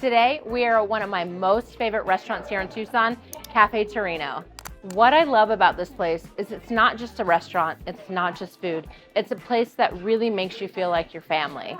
Today, we are at one of my most favorite restaurants here in Tucson, Caffe Torino. What I love about this place is it's not just a restaurant, it's not just food. It's a place that really makes you feel like your family.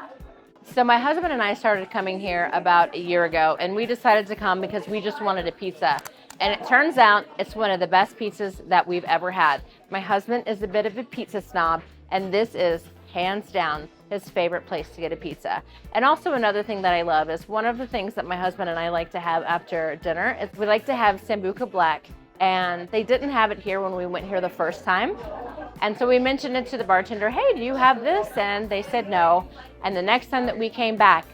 So my husband and I started coming here about a year ago, and we decided to come because we just wanted a pizza. And it turns out it's one of the best pizzas that we've ever had. My husband is a bit of a pizza snob, and this is hands down his favorite place to get a pizza. And also another thing that I love is one of the things that my husband and I like to have after dinner is we like to have Sambuca Black, and they didn't have it here when we went here the first time. And so we mentioned it to the bartender, hey, do you have this? And they said no. And the next time that we came back,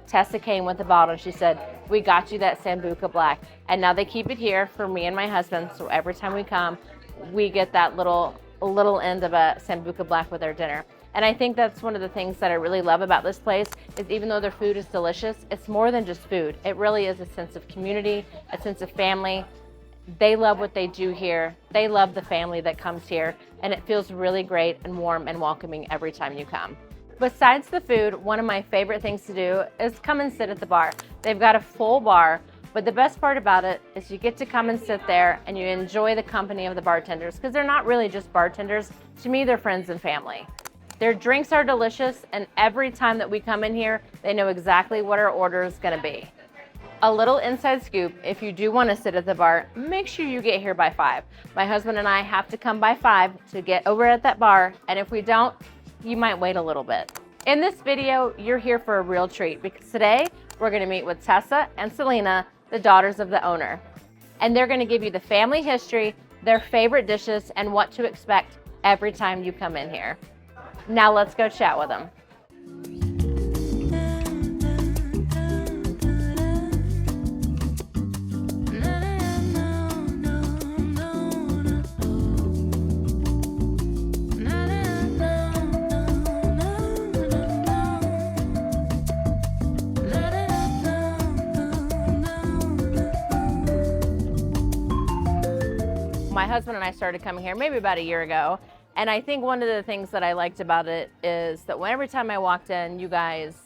Tessa came with the bottle and she said, we got you that Sambuca Black. And now they keep it here for me and my husband. So every time we come, we get that little end of a Sambuca Black with our dinner. And I think that's one of the things that I really love about this place is even though their food is delicious, it's more than just food. It really is a sense of community, a sense of family. They love what they do here. They love the family that comes here, and it feels really great and warm and welcoming every time you come. Besides the food, one of my favorite things to do is come and sit at the bar. They've got a full bar, but the best part about it is you get to come and sit there and you enjoy the company of the bartenders because they're not really just bartenders. To me, they're friends and family. Their drinks are delicious, and every time that we come in here, they know exactly what our order is going to be. A little inside scoop, if you do want to sit at the bar, make sure you get here by 5. My husband and I have to come by 5 to get over at that bar, and if we don't, you might wait a little bit. In this video, you're here for a real treat because today we're going to meet with Tessa and Selena, the daughters of the owner. And they're going to give you the family history, their favorite dishes, and what to expect every time you come in here. Now let's go chat with them. My husband and I started coming here maybe about a year ago, and I think one of the things that I liked about it is that every time I walked in, you guys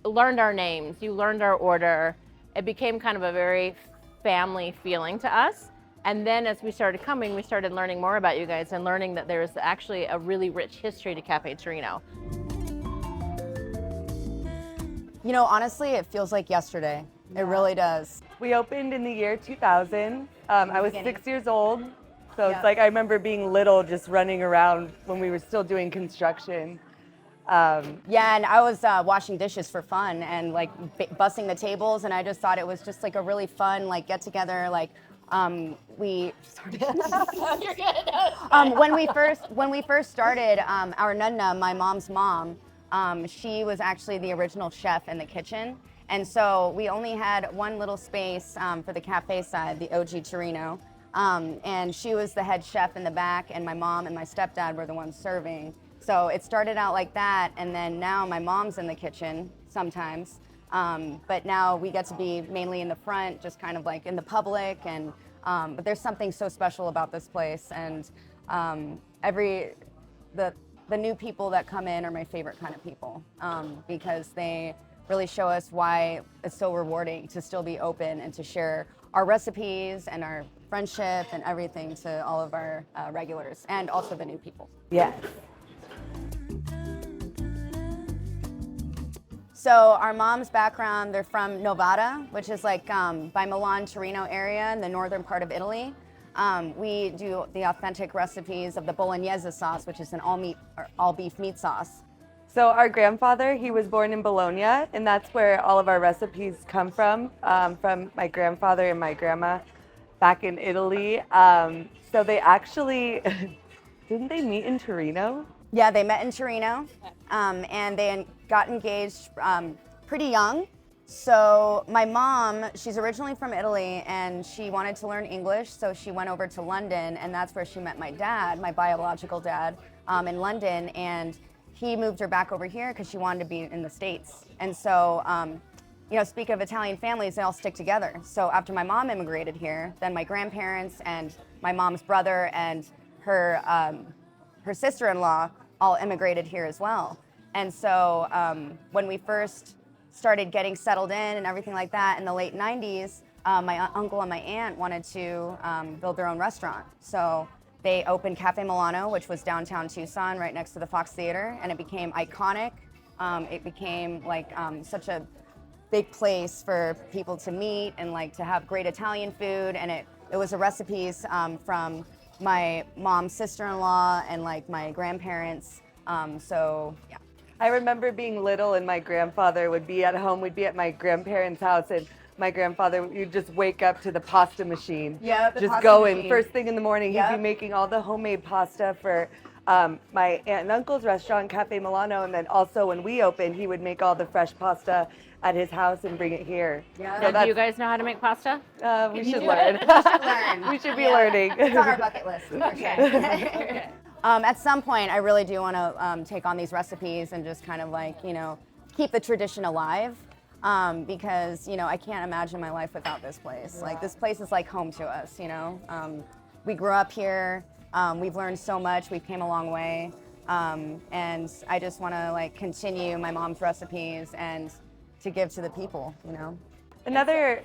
learned our names, you learned our order. It became kind of a very family feeling to us. And then as we started coming, we started learning more about you guys and learning that there's actually a really rich history to Caffe Torino. You know, honestly, it feels like yesterday. It really does. We opened in the year 2000. I was 6 years old, so it's like I remember being little, just running around when we were still doing construction. Yeah, and I was washing dishes for fun and like bussing the tables, and I just thought it was just like a really fun like get together. Like we started. You're good. When we first started, our nonna, my mom's mom, she was actually the original chef in the kitchen. And so we only had one little space for the cafe side, the OG Torino. And she was the head chef in the back, and my mom and my stepdad were the ones serving. So it started out like that, and then now my mom's in the kitchen sometimes. But now we get to be mainly in the front, just kind of like in the public. And but there's something so special about this place, and the new people that come in are my favorite kind of people because they really show us why it's so rewarding to still be open and to share our recipes and our friendship and everything to all of our regulars and also the new people. Yes. So our mom's background, they're from Novara, which is like by Milan, Torino area in the northern part of Italy. We do the authentic recipes of the bolognese sauce, which is an all beef meat sauce. So our grandfather, he was born in Bologna, and that's where all of our recipes come from my grandfather and my grandma back in Italy. So they actually, didn't they meet in Torino? Yeah, they met in Torino, and they got engaged pretty young. So my mom, she's originally from Italy, and she wanted to learn English, so she went over to London, and that's where she met my dad, my biological dad, in London, and he moved her back over here because she wanted to be in the States. And so, you know, speaking of Italian families, they all stick together. So after my mom immigrated here, then my grandparents and my mom's brother and her sister-in-law all immigrated here as well. And so when we first started getting settled in and everything like that in the late 90s, my uncle and my aunt wanted to build their own restaurant. So they opened Cafe Milano, which was downtown Tucson, right next to the Fox Theater, and it became iconic. It became like such a big place for people to meet and like to have great Italian food. And it was a recipes from my mom's sister-in-law and like my grandparents. So yeah. I remember being little and my grandfather would be at home. We'd be at my grandparents' house, and my grandfather would just wake up to the pasta machine. Yeah, the just pasta going machine. first thing in the morning. He'd Yep. be making all the homemade pasta for my aunt and uncle's restaurant, Cafe Milano, and then also when we opened, he would make all the fresh pasta at his house and bring it here. Yeah. So Do you guys know how to make pasta? we should learn. We should be learning. It's on our bucket list for sure. At some point, I really do want to take on these recipes and just kind of like, keep the tradition alive. Because, I can't imagine my life without this place. Like, this place is like home to us, We grew up here. We've learned so much. We've came a long way. And I just want to, like, continue my mom's recipes and to give to the people, Another,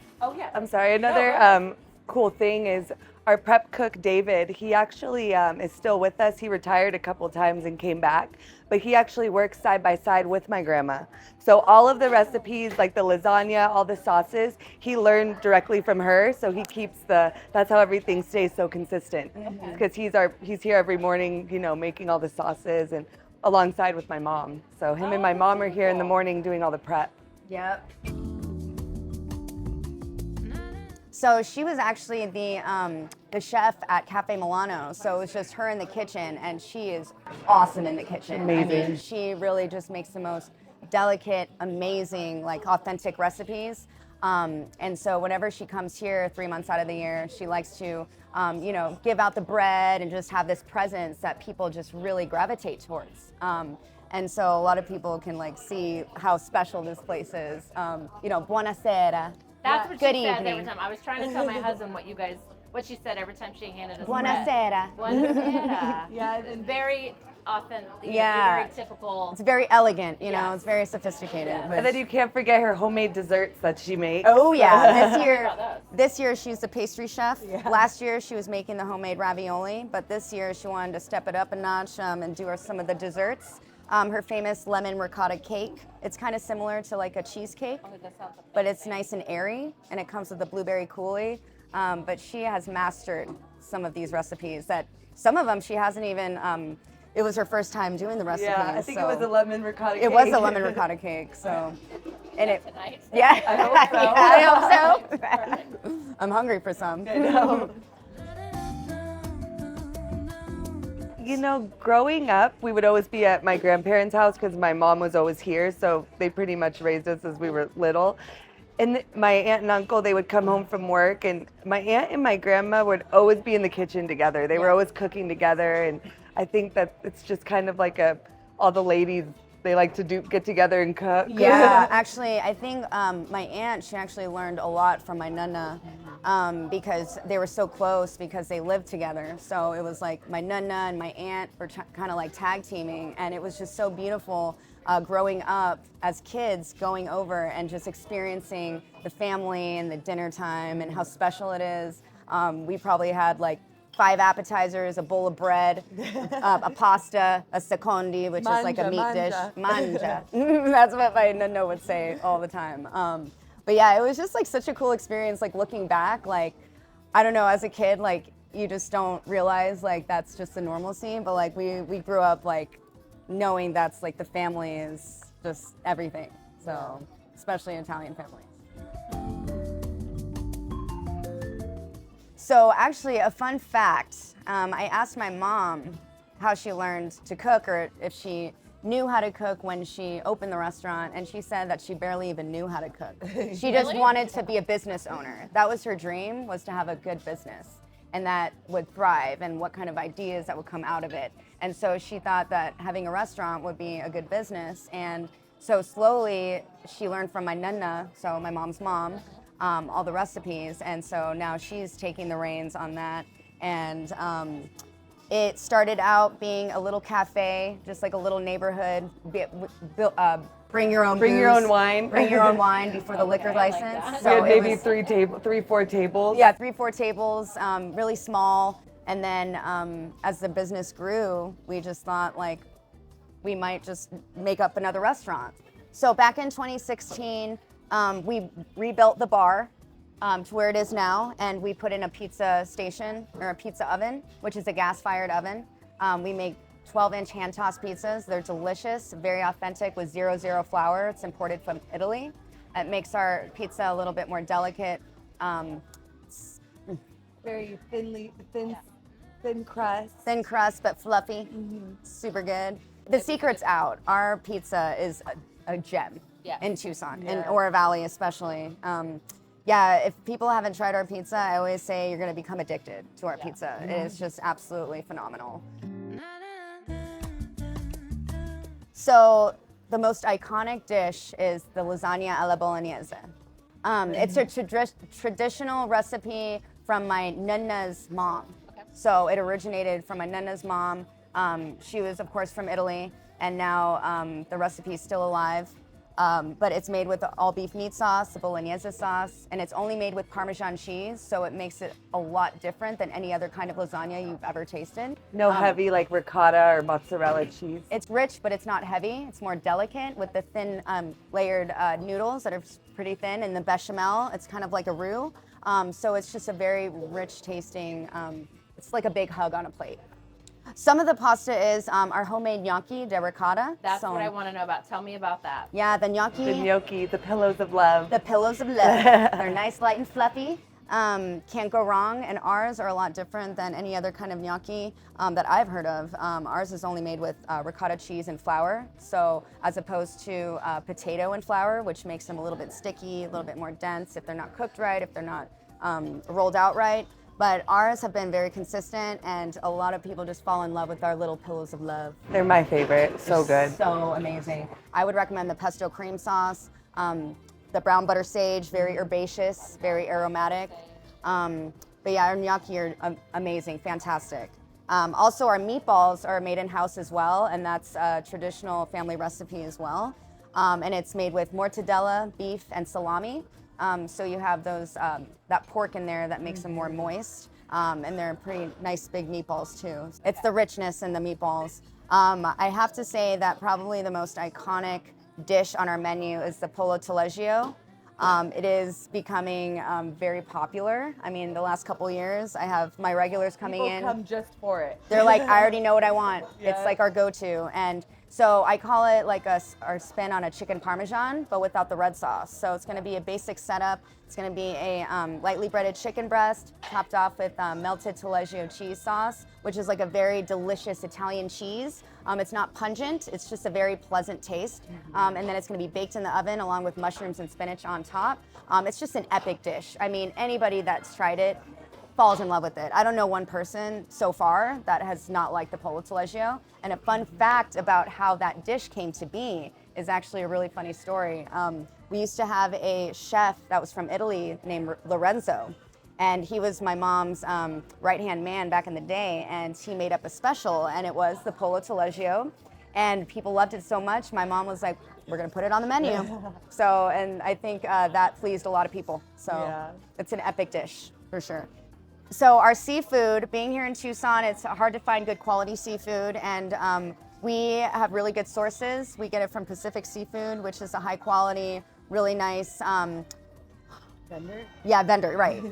cool thing is our prep cook, David, he actually is still with us. He retired a couple times and came back, but he actually works side by side with my grandma. So all of the recipes, like the lasagna, all the sauces, he learned directly from her. So he keeps that's how everything stays so consistent. Because he's here every morning, making all the sauces and alongside with my mom. So him and my mom are here in the morning doing all the prep. Yep. So she was actually the chef at Cafe Milano. So it was just her in the kitchen, and she is awesome in the kitchen. Amazing. I mean, she really just makes the most delicate, amazing, like authentic recipes. And so whenever she comes here 3 months out of the year, she likes to, give out the bread and just have this presence that people just really gravitate towards. And so a lot of people can like see how special this place is. Buonasera. That's what Good she said evening. every time. I was trying to tell my husband what she said every time she handed us Buonasera. bread. Buonasera. Yeah, it's very authentic. Yeah. Very typical. It's very elegant, Yes. it's very sophisticated. Yeah. but- And then you can't forget her homemade desserts that she makes. Oh yeah, About this year she's the pastry chef. Last year she was making the homemade ravioli, but this year she wanted to step it up a notch and do some of the desserts. Her famous lemon ricotta cake. It's kind of similar to like a cheesecake, but it's nice and airy, and it comes with a blueberry coulis. But she has mastered some of these recipes that some of them she hasn't even, it was her first time doing the recipes. Yeah, I think it was a so- lemon ricotta cake. It was a lemon ricotta cake, so. And it, Tonight. yeah, I hope so. I hope so. I'm hungry for some. I know. Growing up, we would always be at my grandparents' house because my mom was always here, so they pretty much raised us as we were little. And my aunt and uncle, they would come home from work, and my aunt and my grandma would always be in the kitchen together. They were always cooking together, and I think that it's just kind of like all the ladies, they like to get together and cook. Yeah, actually, I think my aunt, she actually learned a lot from my nonna because they were so close because they lived together. So it was like my nonna and my aunt were kind of like tag teaming, and it was just so beautiful growing up as kids, going over and just experiencing the family and the dinner time and how special it is. We probably had like 5 appetizers, a bowl of bread, a pasta, a secondi, which is like a meat dish. Manja. That's what my nonna would say all the time. But yeah, it was just like such a cool experience, like looking back, like, I don't know, as a kid, like you just don't realize like that's just the normalcy, but like we grew up like knowing that's like the family is just everything. So, especially Italian families. So actually, a fun fact, I asked my mom how she learned to cook or if she knew how to cook when she opened the restaurant, and she said that she barely even knew how to cook. She just wanted to be a business owner. That was her dream, was to have a good business and that would thrive and what kind of ideas that would come out of it. And so she thought that having a restaurant would be a good business. And so slowly she learned from my nonna, so my mom's mom, all the recipes, and so now she's taking the reins on that. And it started out being a little cafe, just like a little neighborhood bring your own Bring your booze, own wine. bring your own wine before the liquor license. We So had it maybe was, 4 tables. yeah, 3-4 tables, really small. And then as the business grew, we just thought like we might just make up another restaurant. So back in 2016, we rebuilt the bar to where it is now, and we put in a pizza station or a pizza oven, which is a gas-fired oven. We make 12-inch hand-tossed pizzas. They're delicious, very authentic with 0 flour. It's imported from Italy. It makes our pizza a little bit more delicate. Very thin crust. Thin crust, but fluffy. Super good. The secret's out. Our pizza is a gem in Tucson, in Oro Valley especially. Yeah, if people haven't tried our pizza, I always say you're going to become addicted to our pizza. It is just absolutely phenomenal. So the most iconic dish is the lasagna alla bolognese. It's a traditional recipe from my nonna's mom. So it originated from my nonna's mom. She was, of course, from Italy, and now the recipe is still alive. But it's made with the all beef meat sauce, the bolognese sauce, and it's only made with Parmesan cheese, so it makes it a lot different than any other kind of lasagna you've ever tasted. No heavy like ricotta or mozzarella cheese. It's rich, but it's not heavy. It's more delicate with the thin layered noodles that are pretty thin, and the bechamel, it's kind of like a roux. So it's just a very rich tasting, it's like a big hug on a plate. Some of the pasta is our homemade gnocchi de ricotta. That's what I want to know about. Tell me about that. Yeah, the gnocchi. The gnocchi, the pillows of love. The pillows of love. They're nice, light, and fluffy. Can't go wrong. And ours are a lot different than any other kind of gnocchi that I've heard of. Ours is only made with ricotta cheese and flour. So as opposed to potato and flour, which makes them a little bit sticky, a little bit more dense if they're not cooked right, if they're not rolled out right. But ours have been very consistent, and a lot of people just fall in love with our little pillows of love. They're my favorite. So good. So amazing. I would recommend the pesto cream sauce, the brown butter sage, very herbaceous, very aromatic. But yeah, our gnocchi are amazing, fantastic. Also, our meatballs are made in-house as well, and that's a traditional family recipe as well. And it's made with mortadella, beef, and salami. So you have those that pork in there that makes them more moist, and they're pretty nice big meatballs too. It's the richness in the meatballs. I have to say that probably the most iconic dish on our menu is the pollo taleggio. It is becoming very popular. I mean, the last couple years, I have my regulars coming in. People come just for it. They're like, I already know what I want. Yeah. It's like our go-to. And so I call it like our spin on a chicken parmesan, but without the red sauce. So it's going to be a basic setup. It's going to be a lightly breaded chicken breast topped off with melted taleggio cheese sauce, which is like a very delicious Italian cheese. It's not pungent. It's just a very pleasant taste. And then it's going to be baked in the oven along with mushrooms and spinach on top. It's just an epic dish. I mean, anybody that's tried it falls in love with it. I don't know one person so far that has not liked the pollo taleggio. And a fun fact about how that dish came to be is actually a really funny story. We used to have a chef that was from Italy named Lorenzo. And he was my mom's right-hand man back in the day, and he made up a special, and it was the pollo taleggio. And people loved it so much, my mom was like, we're gonna put it on the menu. So, and I think that pleased a lot of people. So yeah. It's an epic dish, for sure. So our seafood, being here in Tucson, it's hard to find good quality seafood, and we have really good sources. We get it from Pacific Seafood, which is a high quality, really nice Vendor? Yeah, vendor, right.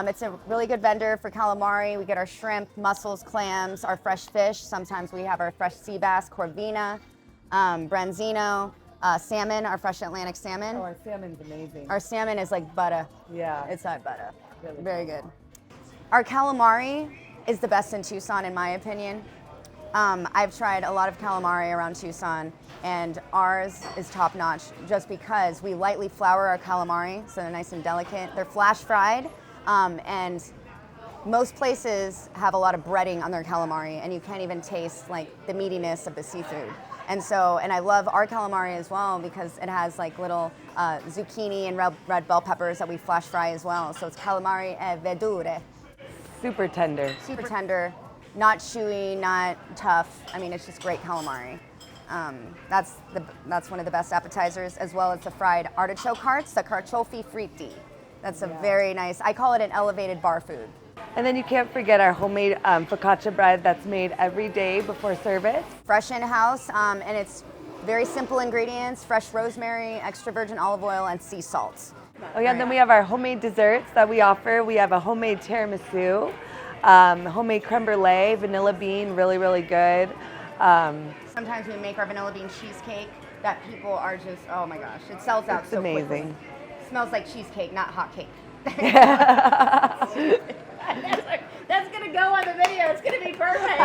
It's a really good vendor for calamari. We get our shrimp, mussels, clams, our fresh fish. Sometimes we have our fresh sea bass, corvina, branzino, salmon, our fresh Atlantic salmon. Oh, our salmon's amazing. Our salmon is like butter. Yeah. It's like butter. Really Very good. Our calamari is the best in Tucson, in my opinion. I've tried a lot of calamari around Tucson, and ours is top notch just because we lightly flour our calamari, so they're nice and delicate. They're flash fried, and most places have a lot of breading on their calamari, and you can't even taste like the meatiness of the seafood. And I love our calamari as well because it has like little zucchini and red bell peppers that we flash fry as well. So it's calamari e verdure. Super tender. Super tender, not chewy, not tough. I mean, it's just great calamari. That's one of the best appetizers, as well as the fried artichoke hearts, the carciofi fritti. That's a very nice, I call it an elevated bar food. And then you can't forget our homemade focaccia bread that's made every day before service. Fresh in-house, and it's very simple ingredients, fresh rosemary, extra virgin olive oil, and sea salt. Oh yeah, and then we have our homemade desserts that we offer. We have a homemade tiramisu, homemade creme brulee, vanilla bean, really, really good. Sometimes we make our vanilla bean cheesecake that people are just, oh my gosh, it sells out so quickly. It's amazing. It smells like cheesecake, not hot cake. That's gonna go on the video. It's gonna be perfect.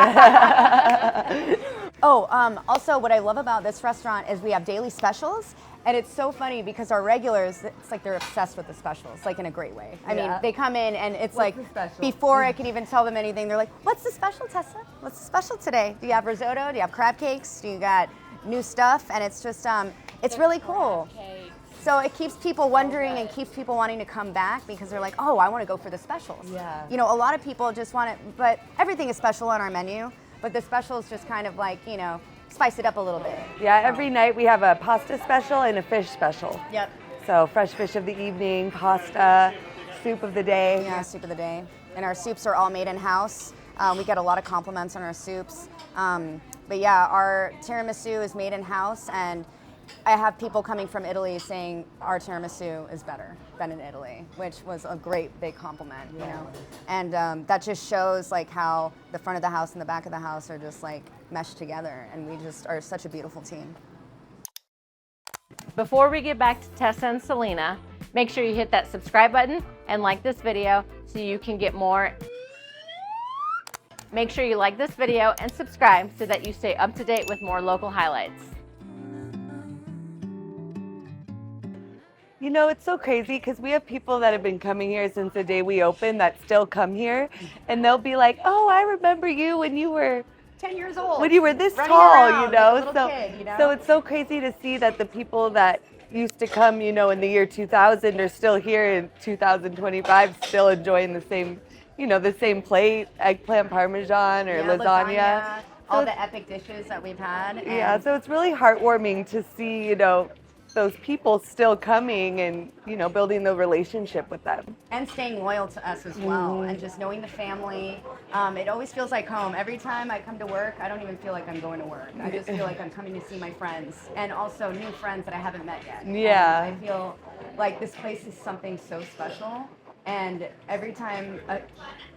Also, what I love about this restaurant is we have daily specials, and it's so funny because our regulars, it's like they're obsessed with the specials, like in a great way. I mean, they come in and it's What's like the special? before I can even tell them anything, they're like, "What's the special, Tessa? What's the special today? Do you have risotto? Do you have crab cakes? Do you got new stuff?" And it's just, it's really cool. So it keeps people wondering and keeps people wanting to come back because they're like, oh, I want to go for the specials. Yeah. You know, a lot of people just want it, but everything is special on our menu, but the specials just kind of like, you know, spice it up a little bit. Yeah, every night we have a pasta special and a fish special. Yep. So fresh fish of the evening, pasta, soup of the day. Yeah, soup of the day. And our soups are all made in-house. We get a lot of compliments on our soups. But yeah, our tiramisu is made in-house, and I have people coming from Italy saying our tiramisu is better than in Italy, which was a great big compliment, you know. And that just shows like how the front of the house and the back of the house are just like meshed together, and we just are such a beautiful team. Before we get back to Tessa and Selena, make sure you hit that subscribe button and like this video so you can get more. Make sure you like this video and subscribe so that you stay up to date with more local highlights. You know, it's so crazy because we have people that have been coming here since the day we opened that still come here, and they'll be like, "Oh, I remember you when you were 10 years old. when you were this Running tall," around you know. like a little kid, you know? So it's so crazy to see that the people that used to come, you know, in the year 2000 are still here in 2025, still enjoying the same, you know, the same plate, eggplant parmesan or lasagna. All the epic dishes that we've had. And Yeah, so it's really heartwarming to see, you know, those people still coming and, you know, building the relationship with them. and staying loyal to us as well, and just knowing the family. It always feels like home. Every time I come to work, I don't even feel like I'm going to work. I just feel like I'm coming to see my friends, and also new friends that I haven't met yet. Yeah. And I feel like this place is something so special, and every time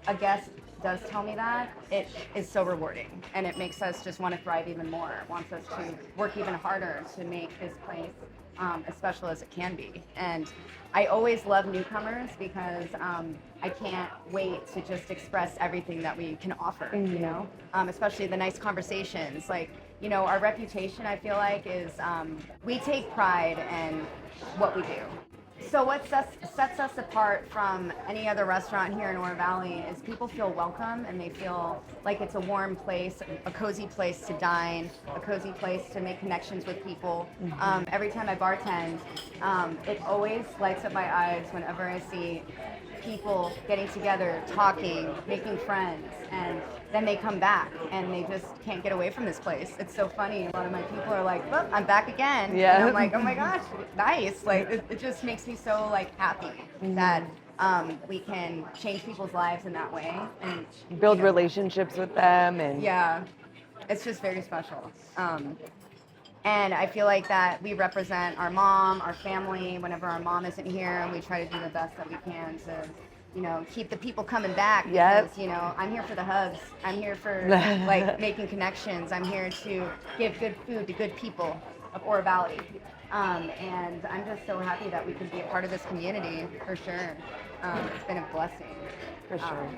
a guest does tell me that, it is so rewarding, and it makes us just want to thrive even more. It wants us to work even harder to make this place as special as it can be. And I always love newcomers because I can't wait to just express everything that we can offer, you know, especially the nice conversations. Like, you know, our reputation, I feel like, is we take pride in what we do. So what sets us apart from any other restaurant here in Oro Valley is people feel welcome, and they feel like it's a warm place, a cozy place to dine, a cozy place to make connections with people. Every time I bartend, it always lights up my eyes whenever I see people getting together, talking, making friends, and then they come back and they just can't get away from this place. It's so funny. A lot of my people are like, "Well, I'm back again." Yeah. And I'm like, "Oh my gosh, nice!" Like it just makes me so like happy that we can change people's lives in that way and Build you know, relationships with them, and yeah, it's just very special. And I feel like that we represent our mom, our family, whenever our mom isn't here, and we try to do the best that we can to, you know, keep the people coming back. Yep. Because, you know, I'm here for the hugs. I'm here for, like, making connections. I'm here to give good food to good people of Oro Valley. And I'm just so happy that we can be a part of this community, for sure. It's been a blessing. for sure.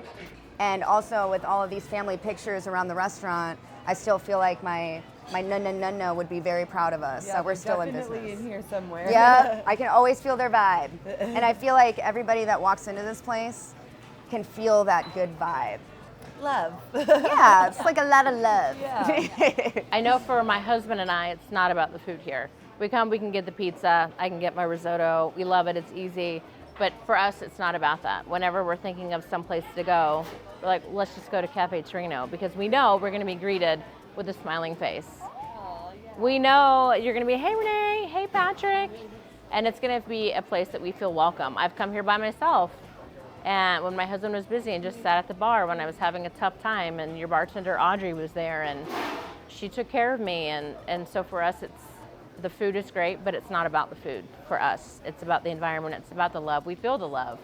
And also with all of these family pictures around the restaurant, I still feel like my nunna would be very proud of us that we're still in business. Definitely in here somewhere. Yeah, I can always feel their vibe. And I feel like everybody that walks into this place can feel that good vibe. Love. Yeah, it's like a lot of love. Yeah. I know for my husband and I, it's not about the food here. We come, we can get the pizza, I can get my risotto, we love it, it's easy. But for us, it's not about that. Whenever we're thinking of some place to go, we're like, let's just go to Caffe Torino, because we know we're gonna be greeted with a smiling face. Oh, we know you're going to be, hey, Renee, hey, Patrick. And it's going to be a place that we feel welcome. I've come here by myself. And when my husband was busy and just sat at the bar when I was having a tough time, and your bartender Audrey was there and she took care of me. And so for us, the food is great, but it's not about the food for us. It's about the environment. It's about the love. We feel the love.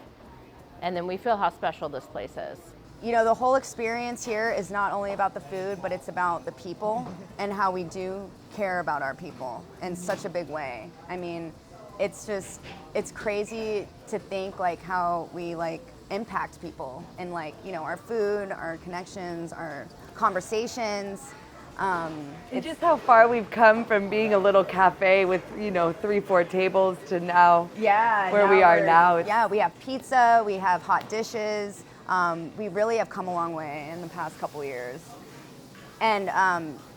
And then we feel how special this place is. You know, the whole experience here is not only about the food, but it's about the people and how we do care about our people in such a big way. I mean, it's crazy to think like how we like impact people and like, you know, our food, our connections, our conversations. And just how far we've come from being a little cafe with, you know, 3-4 tables to now where we are now. Yeah, we have pizza, we have hot dishes. We really have come a long way in the past couple years. And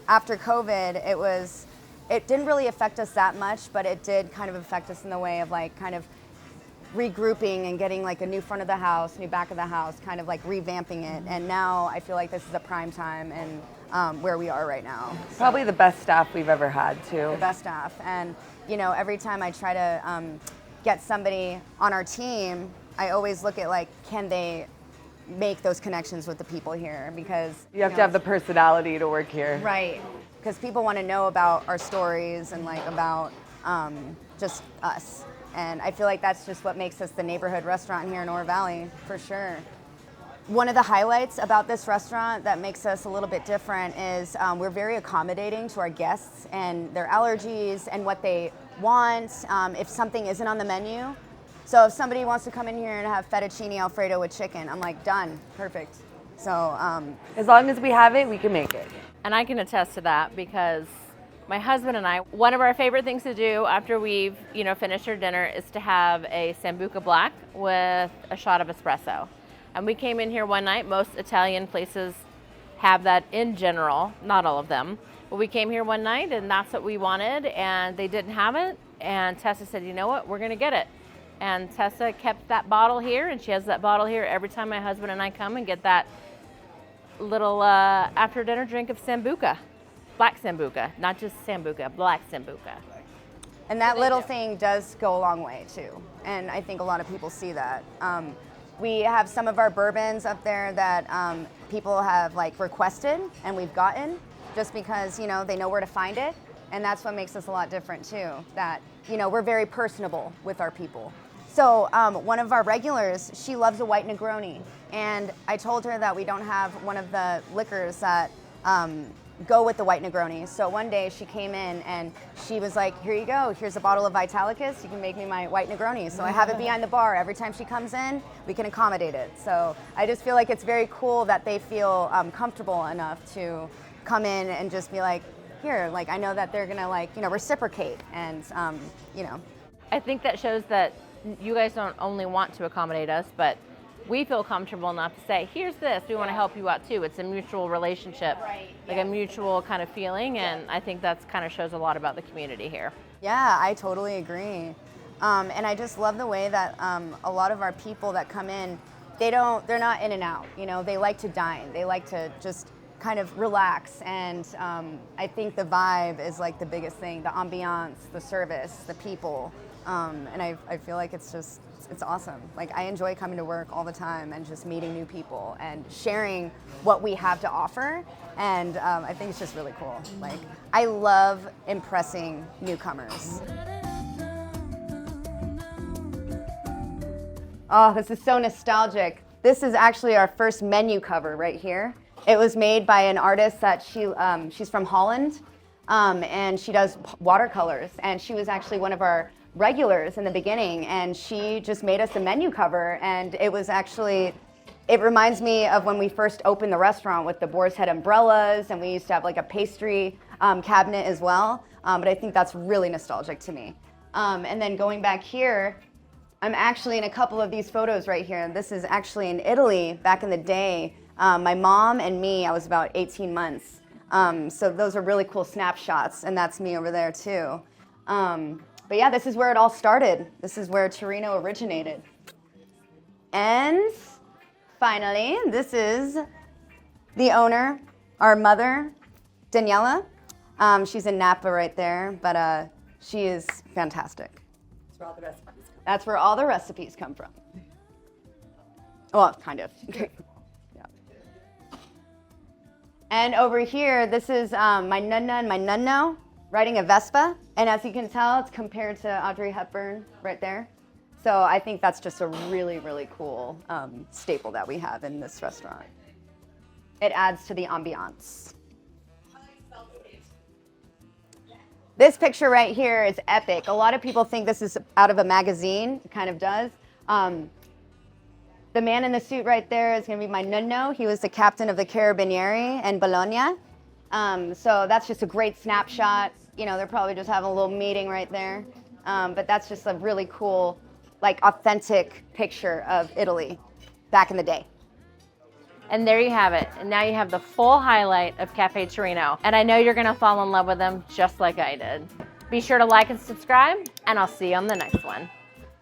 after COVID, it didn't really affect us that much, but it did kind of affect us in the way of like kind of regrouping and getting like a new front of the house, new back of the house, kind of like revamping it. And now I feel like this is a prime time and where we are right now. Probably the best staff we've ever had too. The best staff. And you know, every time I try to get somebody on our team, I always look at like, can they make those connections with the people here? Because you have to have the personality to work here. Right. Because people want to know about our stories and like about just us. And I feel like that's just what makes us the neighborhood restaurant here in Oro Valley, for sure. One of the highlights about this restaurant that makes us a little bit different is we're very accommodating to our guests and their allergies and what they want. If something isn't on the menu, so if somebody wants to come in here and have fettuccine Alfredo with chicken, I'm like, done, perfect. So as long as we have it, we can make it. And I can attest to that because my husband and I, one of our favorite things to do after we've, you know, finished our dinner is to have a Sambuca Black with a shot of espresso. And we came in here one night. Most Italian places have that in general, not all of them. But we came here one night and that's what we wanted, and they didn't have it. And Tessa said, you know what, we're going to get it. And Tessa kept that bottle here, and she has that bottle here every time my husband and I come and get that little after dinner drink of Sambuca. Black Sambuca, not just Sambuca, black Sambuca. And that little thing does go a long way too. And I think a lot of people see that. We have some of our bourbons up there that people have like requested and we've gotten just because, you know, they know where to find it. And that's what makes us a lot different too, that, you know, we're very personable with our people. So one of our regulars, she loves a white Negroni. And I told her that we don't have one of the liquors that go with the white Negroni. So one day she came in and she was like, here you go, here's a bottle of Vitalicus, you can make me my white Negroni. So I have it behind the bar. Every time she comes in, we can accommodate it. So I just feel like it's very cool that they feel comfortable enough to come in and just be like, here, like I know that they're gonna like, you know, reciprocate and, you know. I think that shows that you guys don't only want to accommodate us, but we feel comfortable enough to say, here's this, we want to help you out too. It's a mutual relationship, like a mutual kind of feeling, and I think that's kind of shows a lot about the community here. Yeah, I totally agree. And I just love the way that a lot of our people that come in, they're not in and out, you know, they like to dine. They like to just kind of relax, and I think the vibe is like the biggest thing, the ambiance, the service, the people, and I feel like it's awesome. Like I enjoy coming to work all the time and just meeting new people and sharing what we have to offer, and I think it's just really cool. Like I love impressing newcomers. Oh, this is so nostalgic. This is actually our first menu cover right here. It was made by an artist that she's from Holland, and she does watercolors, and she was actually one of our regulars in the beginning, and she just made us a menu cover, and it reminds me of when we first opened the restaurant with the boar's head umbrellas, and we used to have like a pastry cabinet as well, but I think that's really nostalgic to me. And then going back here, I'm actually in a couple of these photos right here, and this is actually in Italy back in the day. My mom and me, I was about 18 months. So those are really cool snapshots, and that's me over there too. But yeah, this is where it all started. This is where Torino originated. And finally, this is the owner, our mother, Daniela. She's in Napa right there, but she is fantastic. That's where all the recipes come. That's where all the recipes come from. Well, kind of. Yeah. And over here, this is my nunna and my nunno riding a Vespa. And as you can tell, it's compared to Audrey Hepburn right there. So I think that's just a really, really cool staple that we have in this restaurant. It adds to the ambiance. This picture right here is epic. A lot of people think this is out of a magazine. It kind of does. The man in the suit right there is going to be my nunno. He was the captain of the Carabinieri in Bologna. So that's just a great snapshot. You know, they're probably just having a little meeting right there. But that's just a really cool, like, authentic picture of Italy back in the day. And there you have it. And now you have the full highlight of Caffe Torino. And I know you're gonna fall in love with them just like I did. Be sure to like and subscribe, and I'll see you on the next one.